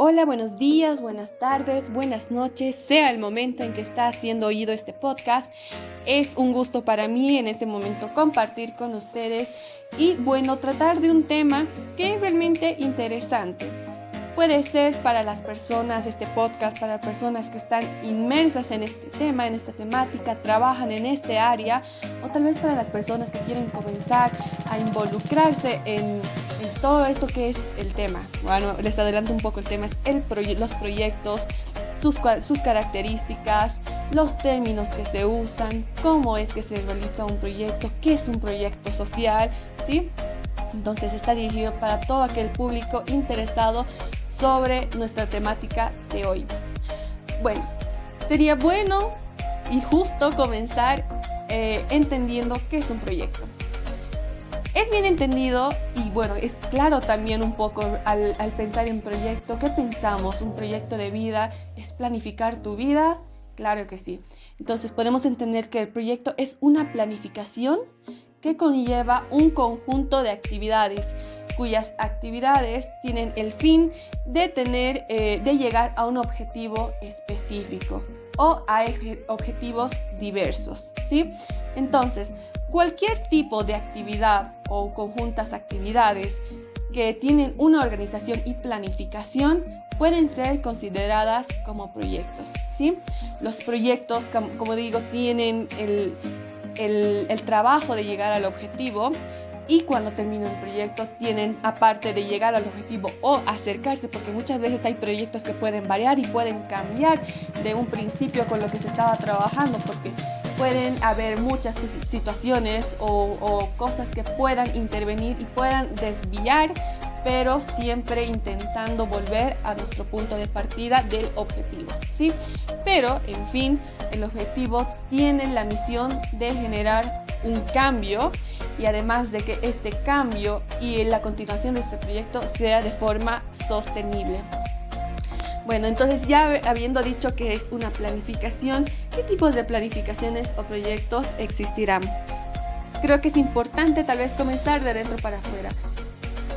Hola, buenos días, buenas tardes, buenas noches, sea el momento en que está siendo oído este podcast. Es un gusto para mí en este momento compartir con ustedes y tratar de un tema que es realmente interesante. Puede ser para las personas, este podcast, para personas que están inmersas en este tema, en esta temática, trabajan en este área, o tal vez para las personas que quieren comenzar a involucrarse en todo esto que es el tema. Bueno, les adelanto un poco el tema, es los proyectos, sus características, los términos que se usan, cómo es que se realiza un proyecto, qué es un proyecto social, ¿sí? Entonces está dirigido para todo aquel público interesado sobre nuestra temática de hoy. Bueno, sería bueno y justo comenzar entendiendo qué es un proyecto. Es bien entendido y es claro también un poco al pensar en proyecto. ¿Qué pensamos? ¿Un proyecto de vida es planificar tu vida? Claro que sí. Entonces podemos entender que el proyecto es una planificación que conlleva un conjunto de actividades cuyas actividades tienen el fin de llegar a un objetivo específico o a objetivos diversos, ¿sí? Entonces, cualquier tipo de actividad o conjuntas actividades que tienen una organización y planificación pueden ser consideradas como proyectos, ¿sí? Los proyectos, como digo, tienen el trabajo de llegar al objetivo. Y cuando termina un proyecto tienen, aparte de llegar al objetivo o acercarse, porque muchas veces hay proyectos que pueden variar y pueden cambiar de un principio con lo que se estaba trabajando, porque pueden haber muchas situaciones o cosas que puedan intervenir y puedan desviar, pero siempre intentando volver a nuestro punto de partida del objetivo, ¿sí? Pero, en fin, el objetivo tiene la misión de generar un cambio y además de que este cambio y la continuación de este proyecto sea de forma sostenible. Bueno, entonces ya habiendo dicho que es una planificación, ¿qué tipos de planificaciones o proyectos existirán? Creo que es importante tal vez comenzar de dentro para afuera.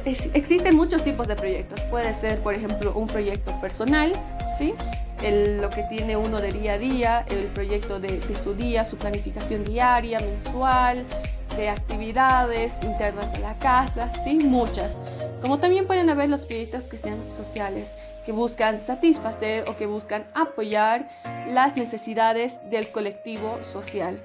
Existen muchos tipos de proyectos. Puede ser, por ejemplo, un proyecto personal, ¿sí? Lo que tiene uno de día a día, el proyecto de su día, su planificación diaria, mensual, de actividades internas de la casa, ¿sí? Muchas. Como también pueden haber los proyectos que sean sociales, que buscan satisfacer o que buscan apoyar las necesidades del colectivo social.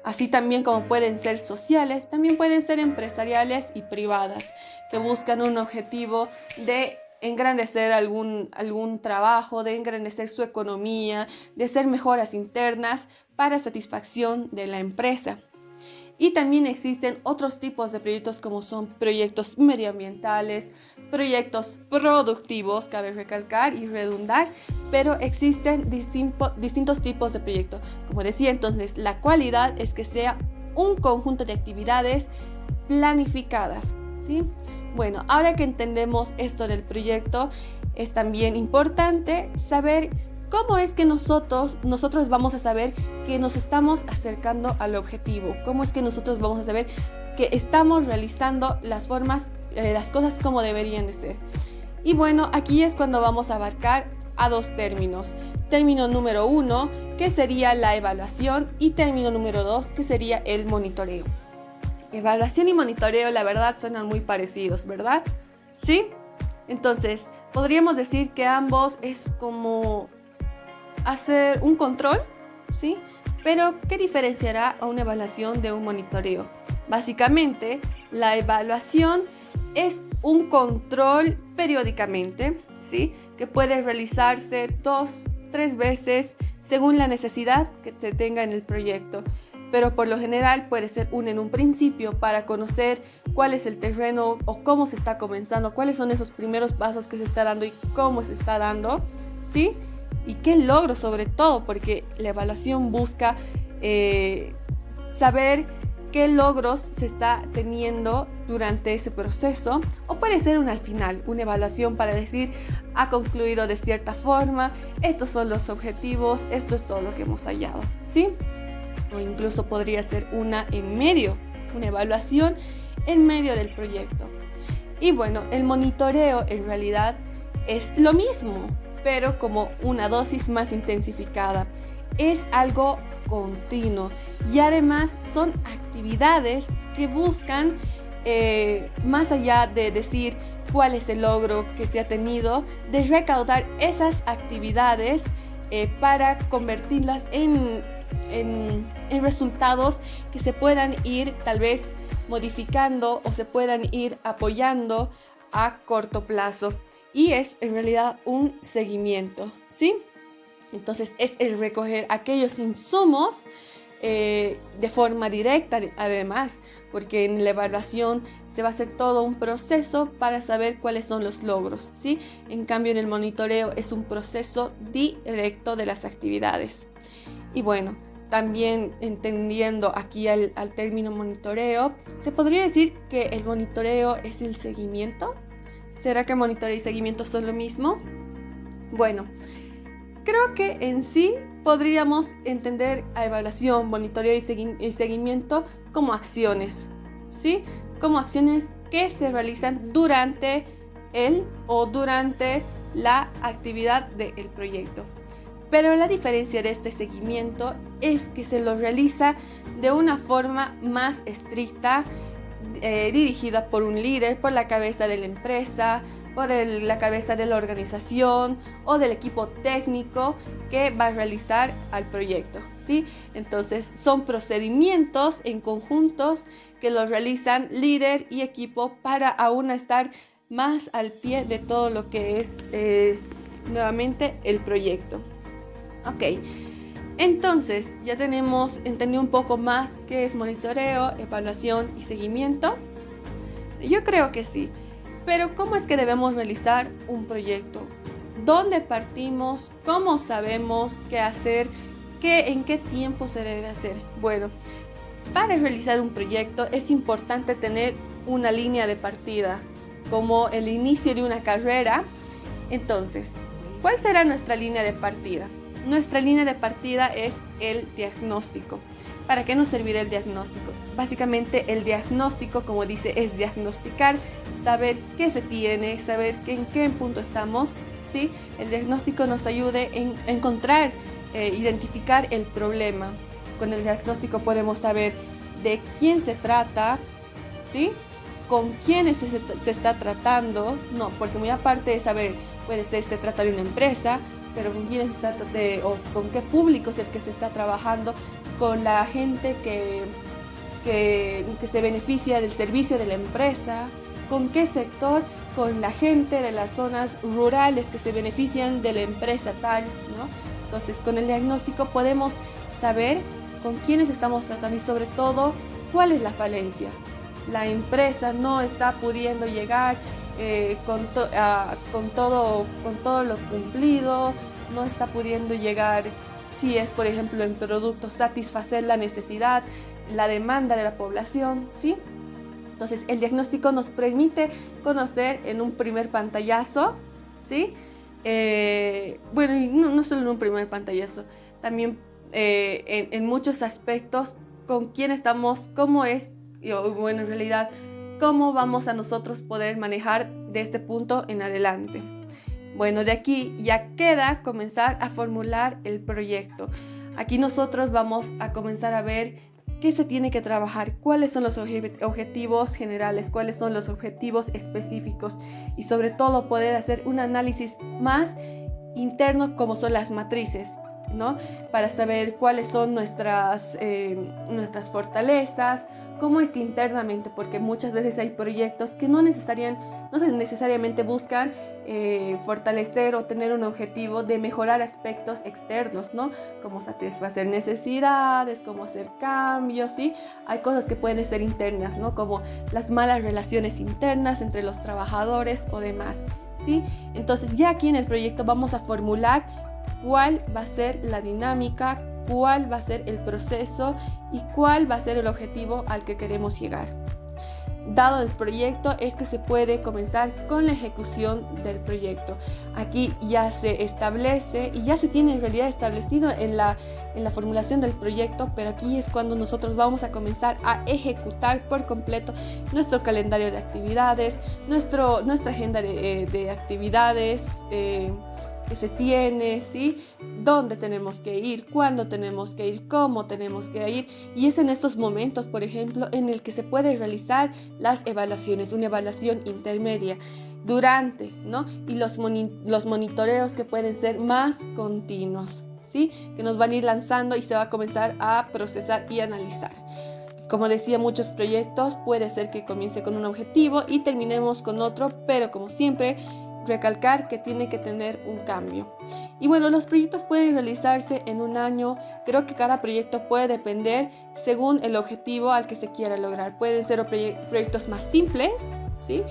Así también como pueden ser sociales, también pueden ser empresariales y privadas, que buscan un objetivo de engrandecer algún trabajo, de engrandecer su economía, de hacer mejoras internas para satisfacción de la empresa. Y también existen otros tipos de proyectos como son proyectos medioambientales, proyectos productivos, cabe recalcar y redundar, pero existen distintos tipos de proyectos. Como decía, entonces, la cualidad es que sea un conjunto de actividades planificadas, ¿sí? Bueno, ahora que entendemos esto del proyecto, es también importante saber cómo es que nosotros vamos a saber que nos estamos acercando al objetivo. Cómo es que nosotros vamos a saber que estamos realizando las cosas como deberían de ser. Y bueno, aquí es cuando vamos a abarcar a dos términos. Término número 1, que sería la evaluación, y término número 2, que sería el monitoreo. Evaluación y monitoreo, la verdad, suenan muy parecidos, ¿verdad? ¿Sí? Entonces, podríamos decir que ambos es como hacer un control, ¿sí? Pero, ¿qué diferenciará a una evaluación de un monitoreo? Básicamente, la evaluación es un control periódicamente, ¿sí? Que puede realizarse 2-3 veces según la necesidad que se tenga en el proyecto. Pero por lo general puede ser en un principio para conocer cuál es el terreno o cómo se está comenzando, cuáles son esos primeros pasos que se está dando y cómo se está dando, ¿sí? Y qué logro sobre todo, porque la evaluación busca saber qué logros se está teniendo durante ese proceso, o puede ser al final, una evaluación para decir, ha concluido de cierta forma, estos son los objetivos, esto es todo lo que hemos hallado, ¿sí? O incluso podría ser una evaluación en medio del proyecto. Y bueno, el monitoreo en realidad es lo mismo, pero como una dosis más intensificada. Es algo continuo y además son actividades que buscan, más allá de decir cuál es el logro que se ha tenido, de recaudar esas actividades para convertirlas en resultados que se puedan ir tal vez modificando o se puedan ir apoyando a corto plazo. Y es en realidad un seguimiento, ¿sí? Entonces es el recoger aquellos insumos de forma directa, además, porque en la evaluación se va a hacer todo un proceso para saber cuáles son los logros, ¿sí? En cambio, en el monitoreo es un proceso directo de las actividades. Y bueno, también entendiendo aquí al término monitoreo, ¿se podría decir que el monitoreo es el seguimiento? ¿Será que monitoreo y seguimiento son lo mismo? Bueno, creo que en sí podríamos entender a evaluación, monitoreo y seguimiento como acciones, ¿sí? Como acciones que se realizan durante la actividad del proyecto. Pero la diferencia de este seguimiento es que se lo realiza de una forma más estricta, dirigida por un líder, por la cabeza de la empresa, por la cabeza de la organización o del equipo técnico que va a realizar al proyecto, ¿sí? Entonces son procedimientos en conjuntos que los realizan líder y equipo para aún estar más al pie de todo lo que es nuevamente el proyecto. Ok, entonces ya tenemos entendido un poco más qué es monitoreo, evaluación y seguimiento. Yo creo que sí. Pero ¿cómo es que debemos realizar un proyecto? ¿Dónde partimos? ¿Cómo sabemos qué hacer? ¿En qué tiempo se debe hacer? Bueno, para realizar un proyecto es importante tener una línea de partida, como el inicio de una carrera. Entonces, ¿cuál será nuestra línea de partida? Nuestra línea de partida es el diagnóstico. ¿Para qué nos servirá el diagnóstico? Básicamente el diagnóstico, como dice, es diagnosticar, saber qué se tiene, saber en qué punto estamos, ¿sí? El diagnóstico nos ayude en encontrar, identificar el problema. Con el diagnóstico podemos saber de quién se trata, ¿sí? Con quiénes se está tratando, no, porque muy aparte de saber, puede ser se trata de una empresa, pero con quiénes se trata o con qué público es el que se está trabajando, con la gente que se beneficia del servicio de la empresa, con qué sector, con la gente de las zonas rurales que se benefician de la empresa tal, ¿no? Entonces, con el diagnóstico podemos saber con quiénes estamos tratando y sobre todo cuál es la falencia. La empresa no está pudiendo llegar con todo lo cumplido, no está pudiendo llegar, si es por ejemplo en productos, satisfacer la necesidad, la demanda de la población, ¿sí? Entonces el diagnóstico nos permite conocer en un primer pantallazo, ¿sí? Bueno, y no solo en un primer pantallazo, también en muchos aspectos con quién estamos, cómo es, y bueno, en realidad, cómo vamos a nosotros poder manejar de este punto en adelante. Bueno, de aquí ya queda comenzar a formular el proyecto. Aquí nosotros vamos a comenzar a ver qué se tiene que trabajar, cuáles son los objetivos generales, cuáles son los objetivos específicos y sobre todo poder hacer un análisis más interno como son las matrices, ¿no? Para saber cuáles son nuestras fortalezas, cómo es que internamente, porque muchas veces hay proyectos que no necesariamente buscan fortalecer o tener un objetivo de mejorar aspectos externos, ¿no? Como satisfacer necesidades, como hacer cambios, ¿sí? Hay cosas que pueden ser internas, ¿no? Como las malas relaciones internas entre los trabajadores o demás, ¿sí? Entonces ya aquí en el proyecto vamos a formular cuál va a ser la dinámica, cuál va a ser el proceso y cuál va a ser el objetivo al que queremos llegar. dado el proyecto, es que se puede comenzar con la ejecución del proyecto. Aquí ya se establece y ya se tiene en realidad establecido en la formulación del proyecto, pero aquí es cuando nosotros vamos a comenzar a ejecutar por completo nuestro calendario de actividades, nuestra agenda de actividades que se tiene, ¿sí? Dónde tenemos que ir, cuándo tenemos que ir, cómo tenemos que ir. Y es en estos momentos, por ejemplo, en el que se puede realizar las evaluaciones, una evaluación intermedia, durante, ¿no? Y los monitoreos que pueden ser más continuos, ¿sí? Que nos van a ir lanzando y se va a comenzar a procesar y analizar. Como decía, muchos proyectos puede ser que comience con un objetivo y terminemos con otro, pero como siempre, recalcar que tiene que tener un cambio. Y bueno, los proyectos pueden realizarse en un año. Creo que cada proyecto puede depender según el objetivo al que se quiera lograr. Pueden ser proyectos más simples, ¿sí?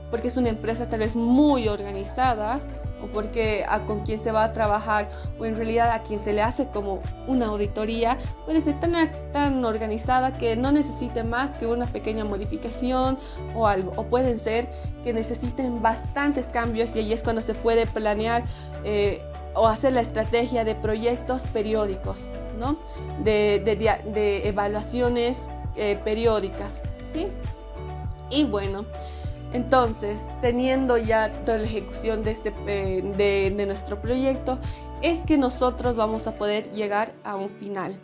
Porque es una empresa tal vez muy organizada, o porque con quien se va a trabajar, o en realidad a quien se le hace como una auditoría, puede ser tan organizada que no necesite más que una pequeña modificación o algo, o pueden ser que necesiten bastantes cambios, y ahí es cuando se puede planear o hacer la estrategia de proyectos periódicos, ¿no? de evaluaciones periódicas, ¿sí? Y bueno, entonces, teniendo ya toda la ejecución de nuestro proyecto, es que nosotros vamos a poder llegar a un final.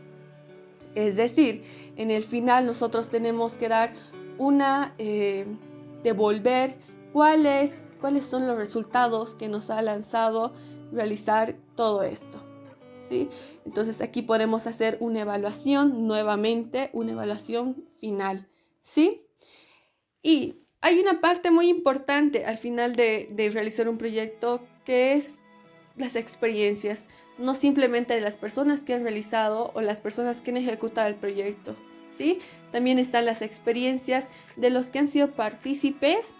Es decir, en el final nosotros tenemos que dar devolver cuáles son los resultados que nos ha lanzado realizar todo esto, ¿sí? Entonces aquí podemos hacer una evaluación nuevamente, una evaluación final, ¿sí? Y hay una parte muy importante al final de realizar un proyecto, que es las experiencias, no simplemente de las personas que han realizado o las personas que han ejecutado el proyecto, ¿sí? También están las experiencias de los que han sido partícipes,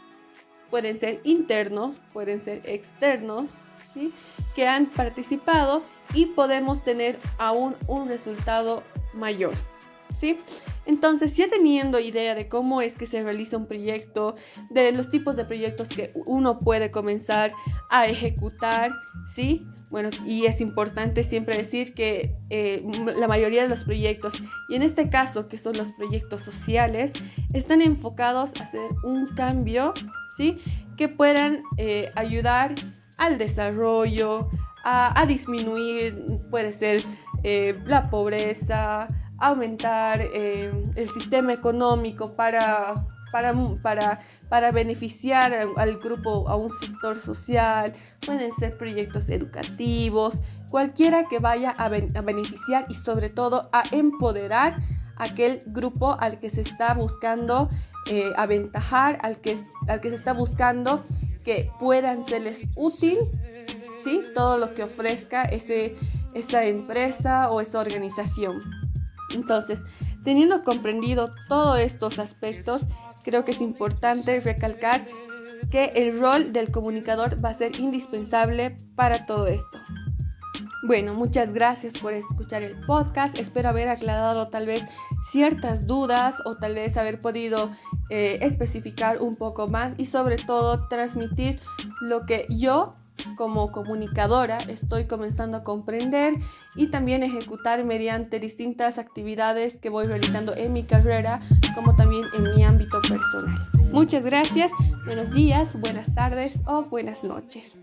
pueden ser internos, pueden ser externos, ¿sí? Que han participado, y podemos tener aún un resultado mayor, ¿sí? Entonces, ya teniendo idea de cómo es que se realiza un proyecto, de los tipos de proyectos que uno puede comenzar a ejecutar, ¿sí? Bueno, y es importante siempre decir que la mayoría de los proyectos, y en este caso que son los proyectos sociales, están enfocados a hacer un cambio, ¿sí? Que puedan ayudar al desarrollo, a disminuir, puede ser la pobreza, aumentar el sistema económico para beneficiar al grupo, a un sector social. Pueden ser proyectos educativos, cualquiera que vaya a beneficiar y sobre todo a empoderar aquel grupo al que se está buscando aventajar, al que se está buscando que puedan serles útil, ¿sí? Todo lo que ofrezca esa empresa o esa organización. Entonces, teniendo comprendido todos estos aspectos, creo que es importante recalcar que el rol del comunicador va a ser indispensable para todo esto. Bueno, muchas gracias por escuchar el podcast. Espero haber aclarado tal vez ciertas dudas, o tal vez haber podido especificar un poco más, y sobre todo transmitir lo que yo como comunicadora estoy comenzando a comprender y también ejecutar mediante distintas actividades que voy realizando en mi carrera, como también en mi ámbito personal. Muchas gracias, buenos días, buenas tardes o buenas noches.